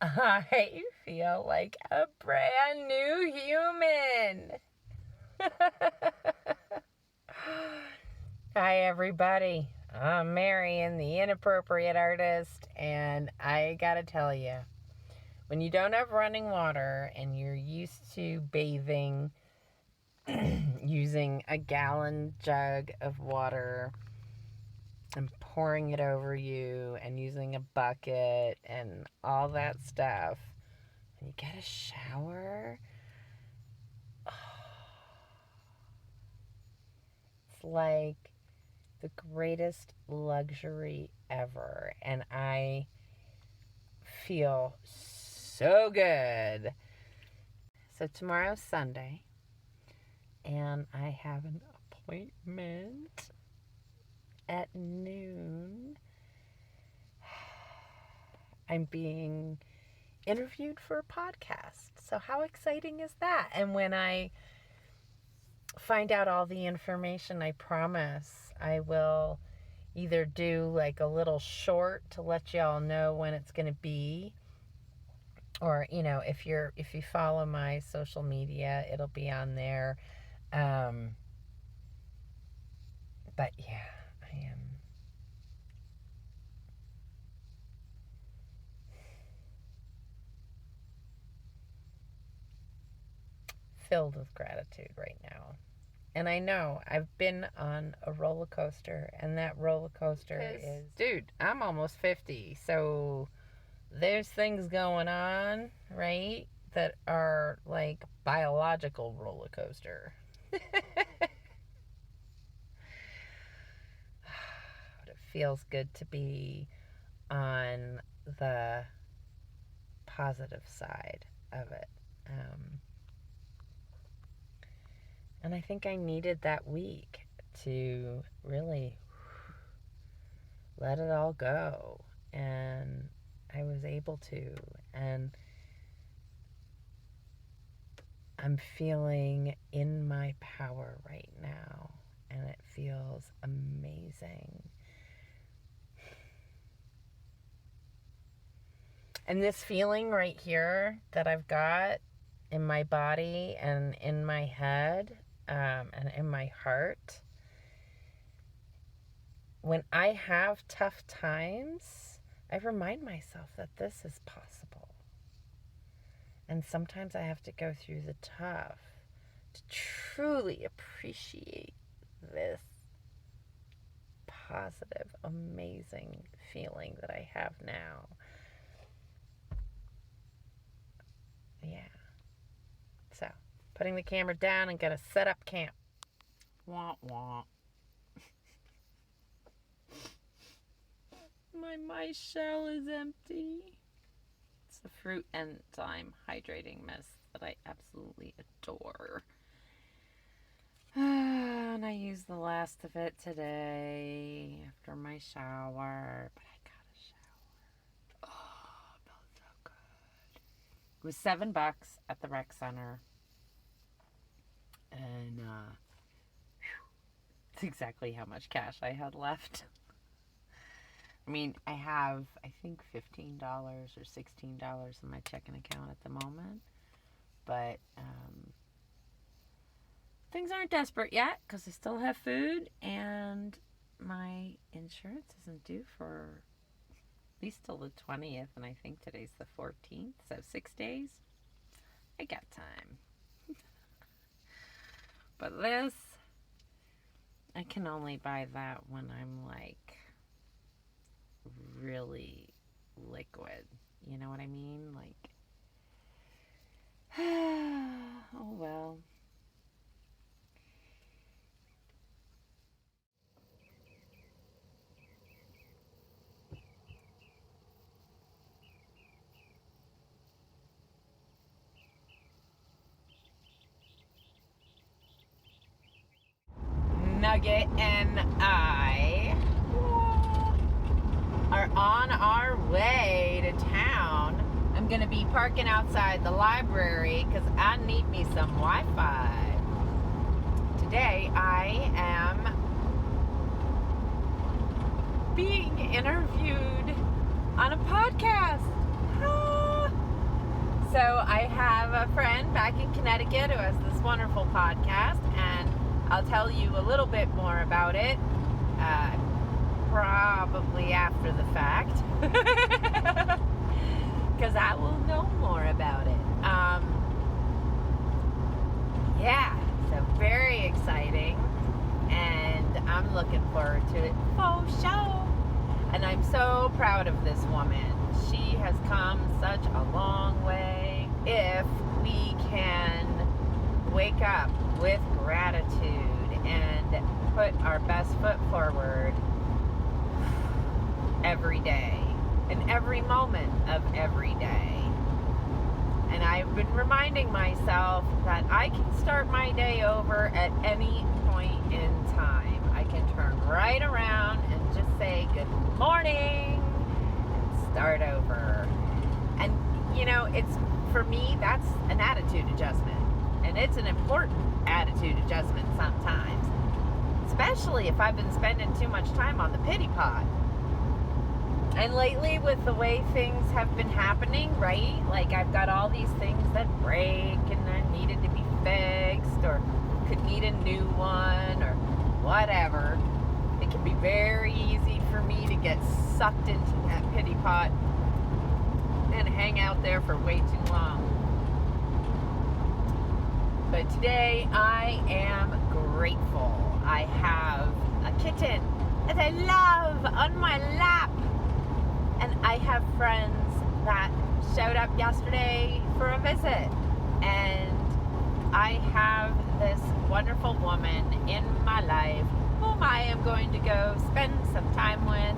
I feel like a brand new human. Hi, everybody. I'm Marion, the Inappropriate Artist, and I gotta tell you, when you don't have running water and you're used to bathing using a gallon jug of water and pouring it over you and using a bucket and all that stuff, and you get a shower, it's like the greatest luxury ever, and I feel so good. So tomorrow's Sunday, and I have an appointment at noon. I'm being interviewed for a podcast. So how exciting is that? And when I find out all the information, I promise I will either do like a little short to let y'all know when it's going to be, or if you follow my social media, it'll be on there. But yeah, I am filled with gratitude right now. And I know I've been on a roller coaster, and that roller coaster is... Dude, I'm almost 50, so there's things going on, right, that are like biological roller coaster. But it feels good to be on the positive side of it. And I think I needed that week to really let it all go. And I was able to. And I'm feeling in my power right now. And it feels amazing. And this feeling right here that I've got in my body and in my head, and in my heart, when I have tough times, I remind myself that this is possible. And sometimes I have to go through the tough to truly appreciate this positive, amazing feeling that I have now. Yeah. So, putting the camera down and gonna set up camp. Wah, wah. My mice shell is empty. It's the fruit enzyme hydrating mist that I absolutely adore. And I used the last of it today after my shower. But I got a shower. Oh, it felt so good. It was $7 at the rec center. And it's exactly how much cash I had left. I mean, I have, I think, $15 or $16 in my checking account at the moment. But things aren't desperate yet because I still have food. And my insurance isn't due for at least till the 20th. And I think today's the 14th. So 6 days. I got time. But this, I can only buy that when I'm like really liquid. You know what I mean? Like, oh well. Nugget and I are on our way to town. I'm going to be parking outside the library because I need me some Wi-Fi. Today I am being interviewed on a podcast. So I have a friend back in Connecticut who has this wonderful podcast, and I'll tell you a little bit more about it probably after the fact, because I will know more about it. Yeah, so very exciting, and I'm looking forward to it for sure. And I'm so proud of this woman. She has come such a long way. If we can wake up with gratitude and put our best foot forward every day, in every moment of every day. And I've been reminding myself that I can start my day over at any point in time. I can turn right around and just say good morning and start over. And you know, it's, for me, that's an attitude adjustment. And it's an important attitude adjustment sometimes, especially if I've been spending too much time on the pity pot. And lately, with the way things have been happening, right? Like, I've got all these things that break and are needed to be fixed, or could need a new one, or whatever. It can be very easy for me to get sucked into that pity pot and hang out there for way too long. But today, I am grateful. I have a kitten that I love on my lap. And I have friends that showed up yesterday for a visit. And I have this wonderful woman in my life whom I am going to go spend some time with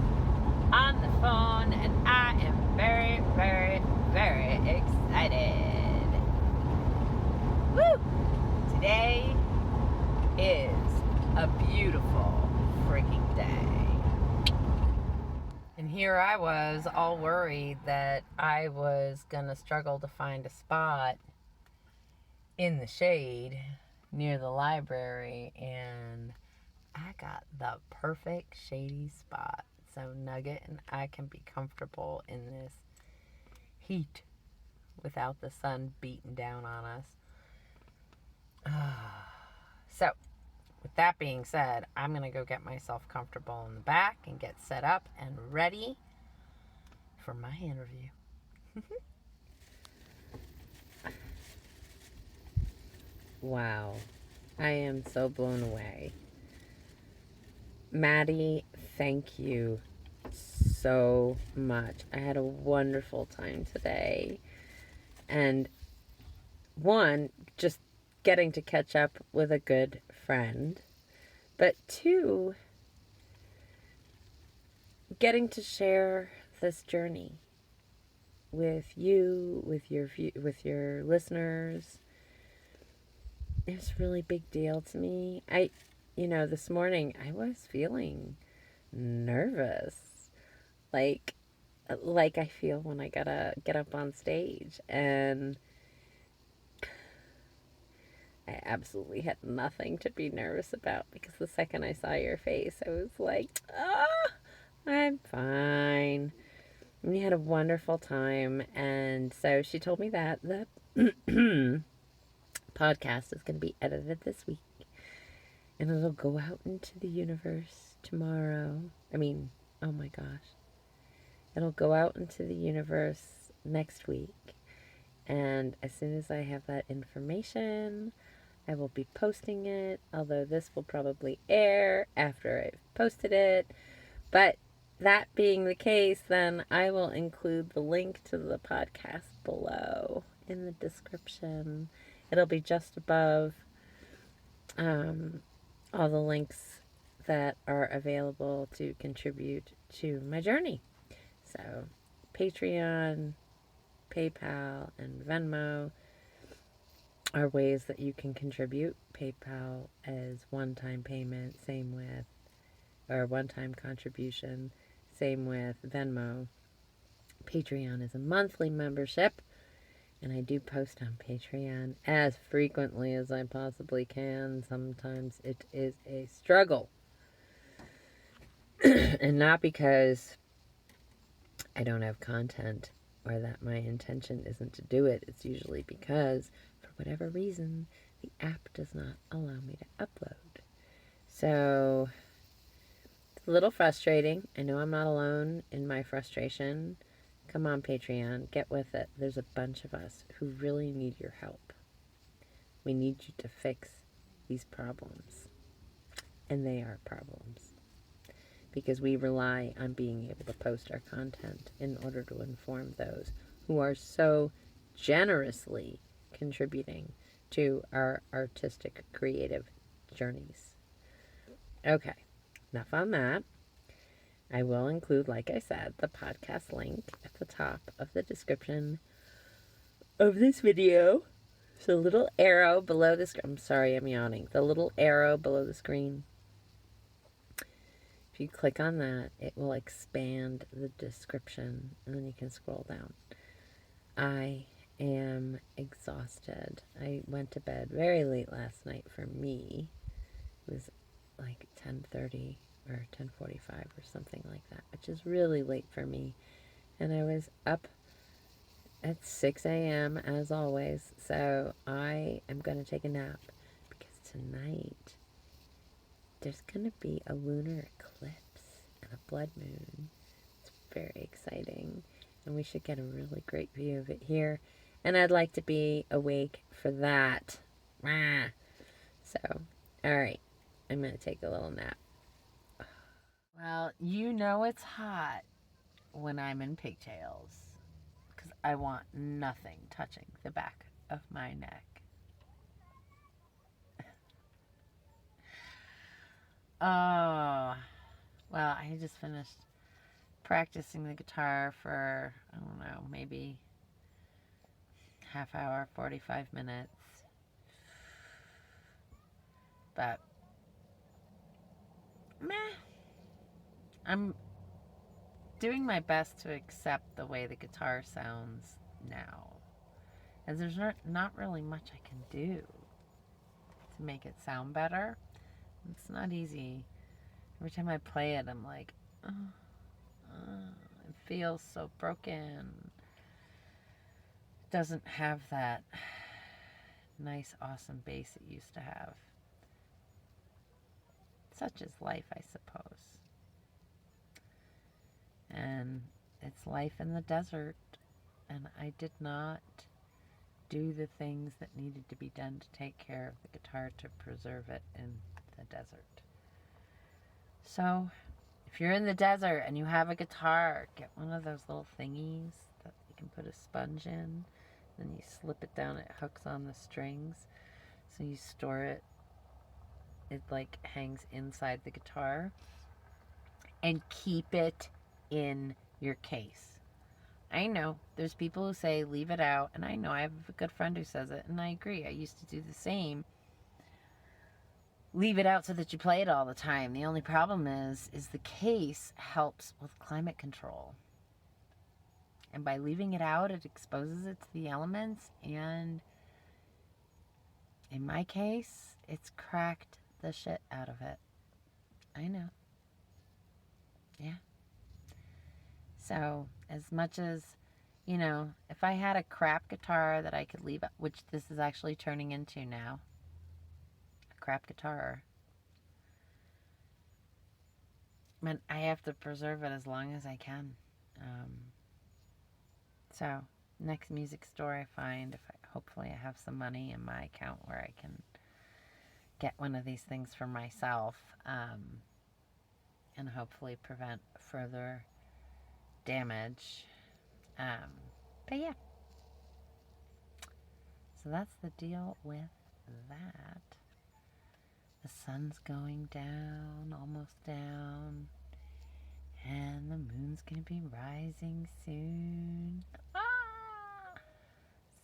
on the phone. And I am very, very, very excited. Woo! Today is a beautiful freaking day. And here I was, all worried that I was going to struggle to find a spot in the shade near the library. And I got the perfect shady spot. So Nugget and I can be comfortable in this heat without the sun beating down on us. So, with that being said, I'm going to go get myself comfortable in the back and get set up and ready for my interview. Wow. I am so blown away. Maddie, thank you so much. I had a wonderful time today. And one, just getting to catch up with a good friend, but two, getting to share this journey with you, with your listeners. It was a really big deal to me. This morning I was feeling nervous, like I feel when I gotta get up on stage, and I absolutely had nothing to be nervous about, because the second I saw your face, I was like, I'm fine. And we had a wonderful time. And so she told me that the podcast is going to be edited this week. And it'll go out into the universe tomorrow. Oh my gosh. It'll go out into the universe next week. And as soon as I have that information, I will be posting it, although this will probably air after I've posted it. But that being the case, then I will include the link to the podcast below in the description. It'll be just above all the links that are available to contribute to my journey. So Patreon, PayPal, and Venmo are ways that you can contribute. PayPal as one-time payment, one-time contribution, same with Venmo. Patreon is a monthly membership, and I do post on Patreon as frequently as I possibly can. Sometimes it is a struggle. And not because I don't have content, or that my intention isn't to do it, it's usually because, for whatever reason, the app does not allow me to upload. So it's a little frustrating. I know I'm not alone in my frustration. Come on, Patreon, get with it. There's a bunch of us who really need your help. We need you to fix these problems. And they are problems. Because we rely on being able to post our content in order to inform those who are so generously contributing to our artistic, creative journeys. Okay, enough on that. I will include, like I said, the podcast link at the top of the description of this video. So the little arrow below the screen. I'm sorry, I'm yawning. The little arrow below the screen. If you click on that, it will expand the description, and then you can scroll down. I am exhausted. I went to bed very late last night for me. It was like 10:30 or 10:45 or something like that, which is really late for me. And I was up at 6 a.m. as always, so I am going to take a nap because tonight there's going to be a lunar eclipse and a blood moon. It's very exciting, and we should get a really great view of it here. And I'd like to be awake for that. So, all right, I'm going to take a little nap. Well, you know it's hot when I'm in pigtails because I want nothing touching the back of my neck. Oh, well, I just finished practicing the guitar for, I don't know, maybe half hour, 45 minutes. But, meh. I'm doing my best to accept the way the guitar sounds now. And there's not really much I can do to make it sound better. It's not easy. Every time I play it, I'm like, it feels so broken. It doesn't have that nice, awesome bass it used to have. Such is life, I suppose. And it's life in the desert. And I did not do the things that needed to be done to take care of the guitar to preserve it in the desert. So, if you're in the desert and you have a guitar, get one of those little thingies that you can put a sponge in. Then you slip it down, it hooks on the strings. So you store it. It like hangs inside the guitar. And keep it in your case. I know there's people who say leave it out, and I know I have a good friend who says it, and I agree. I used to do the same. Leave it out so that you play it all the time. The only problem is the case helps with climate control. And by leaving it out, it exposes it to the elements, and in my case, it's cracked the shit out of it. I know. Yeah. So, as much as, you know, if I had a crap guitar that I could leave, which this is actually turning into now, a crap guitar, man, I have to preserve it as long as I can. So, next music store I find, hopefully I have some money in my account where I can get one of these things for myself, and hopefully prevent further damage. But yeah. So that's the deal with that. The sun's going down, almost down, and the moon's gonna be rising soon.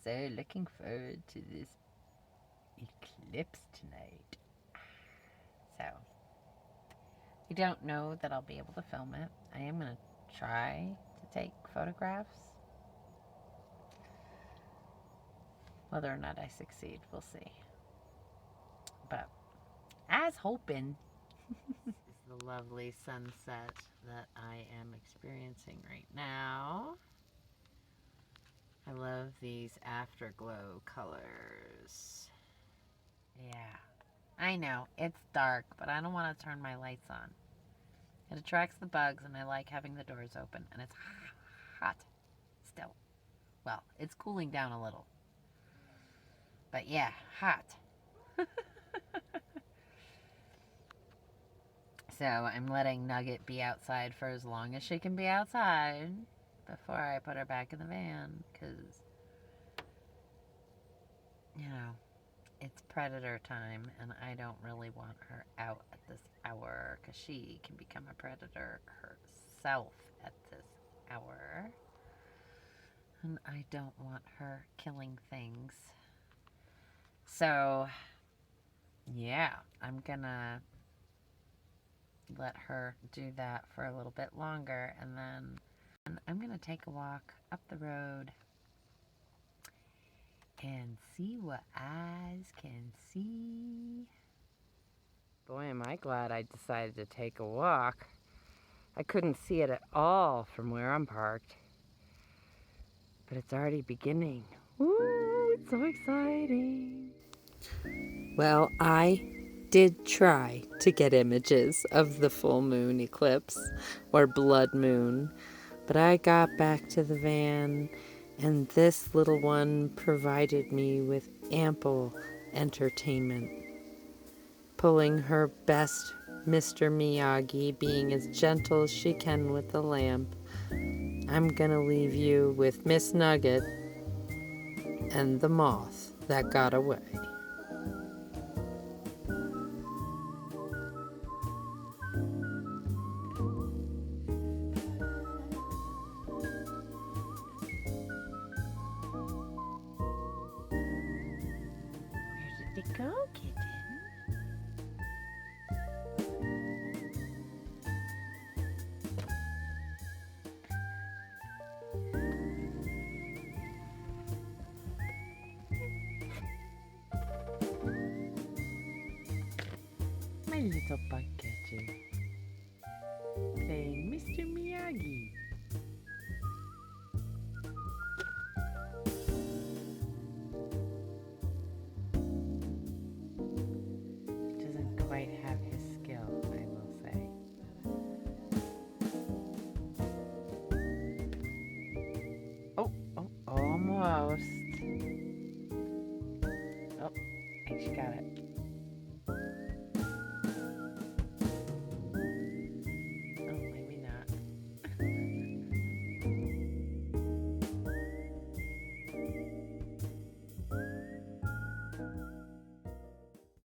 So looking forward to this eclipse tonight. So I don't know that I'll be able to film it. I am gonna try to take photographs. Whether or not I succeed, we'll see. But as hoping, this is the lovely sunset that I am experiencing right now. I love these afterglow colors. Yeah, I know, it's dark, but I don't want to turn my lights on. It attracts the bugs, and I like having the doors open, and it's hot still. Well, it's cooling down a little. But yeah, hot. So I'm letting Nugget be outside for as long as she can be outside before I put her back in the van, because, you know, it's predator time, and I don't really want her out at this hour, because she can become a predator herself at this hour. And I don't want her killing things. So, yeah, I'm gonna let her do that for a little bit longer, and then I'm gonna take a walk up the road and see what eyes can see. Boy, am I glad I decided to take a walk. I couldn't see it at all from where I'm parked, but it's already beginning. Woo, it's so exciting. Well, I did try to get images of the full moon eclipse, or blood moon, but I got back to the van, and this little one provided me with ample entertainment, pulling her best Mr. Miyagi, being as gentle as she can with the lamp. I'm gonna leave you with Miss Nugget and the moth that got away. Where did it go, kitten? My little bug catcher, playing Mr. Miyagi. Doesn't quite have his skill, I will say. Oh, almost. Oh, I think she got it.